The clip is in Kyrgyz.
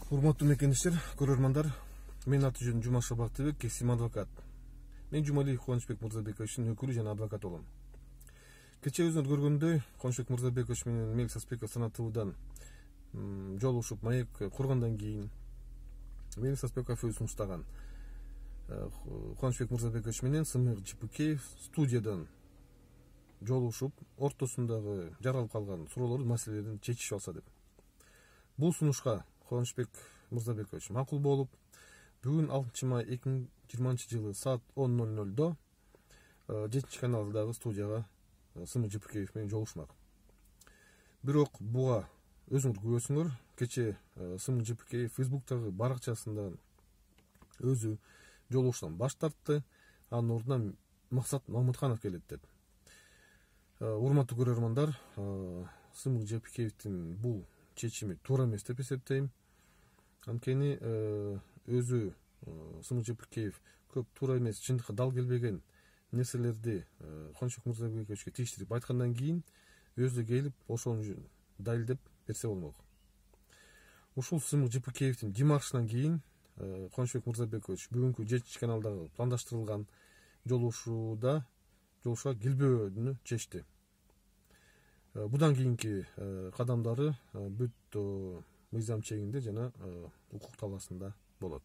Урматтуу мекендештер, көрөрмандар, мен аты жөнүм Жумаш Бактыбек, кесим адвокат. Мен Жумалиев Кубанычбек Мырзабековичтин өкүлү жана адвокат болом. Кечээ өзүңөр көргөндөй, Кубанычбек Мырзабекович менен Мелик Саспеков санатыбыдан жолугушуп маек кургандан кийин Мелик Саспеков өзү сунуштаган Кубанычбек Мырзабекович менен Сымыр Жипыкеев студиядан жолугушуп, ортосундагы жаралып калган суроолорду, маселелерин чечишип алса деп. Бул сунушка Кубанычбек Мырзабекович макул болуп, бүгүн 6 май 2020 жылы саат 10:00 7 каналдагы студияга Сымыр Жипыкеев менен жолугушмак. Бирок буга өзүңөр күбөсүңөр, кечээ Сымыр Жипыкеев Фейсбуктагы баракчасында өзү жолугуштан баш тартты, анын ордуна Максат Мамытканов келет деп. Урматтуу көрөрмандар, Сымыр Жипыкеевдин бул чечими туура эмес деп эсептейм. Анткени өзү Сымыр Жипыкеев көп туура эмес, чындыкка дал келбеген нерселерди Кубанычбек Мырзабековичке тийиштирип айткандан кийин өзү келип ошону далилдеп берсе болмок. Ушул Сымыр Жипыкеевдин демаршынан кийин Кубанычбек Мырзабекович бүгүнкү 7 каналдагы пландаштырылган жолугушууга келбөөдү чечти. Будан кийинки кадамдары бүт мыйзам чегинде жана укук талаасында болот.